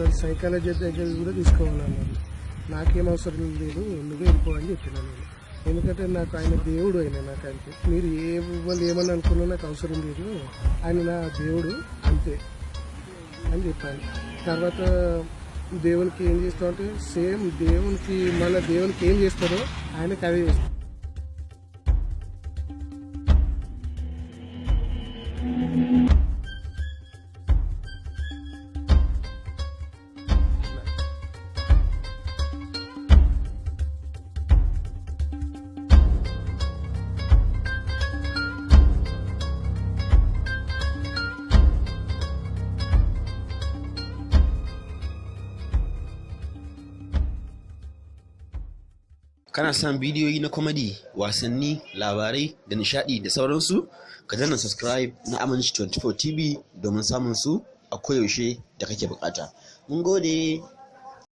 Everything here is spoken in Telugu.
అసలు సైకాలజీ దగ్గర కూడా తీసుకోవాలన్నారు. నాకేం అవసరం లేదు, నువ్వే వెళ్ళిపో అని చెప్పినా నేను. ఎందుకంటే నాకు ఆయన దేవుడు, నాకు ఆయనకి మీరు వాళ్ళు ఏమని అనుకున్నా నాకు అవసరం లేదు, ఆయన నా దేవుడు అంతే అని చెప్పాను. తర్వాత దేవునికి ఏం చేస్తావు అంటే సేమ్ దేవునికి మన దేవునికి ఏం చేస్తారో ఆయనకి అదే చేస్తాం. Kana son bidiyoyi na comedy, wasanni, labarai da nishadi da sauransu? Ka danna subscribe na Aminci 24 TV domin samun su a koyaushe da kake bukata. Mun gode.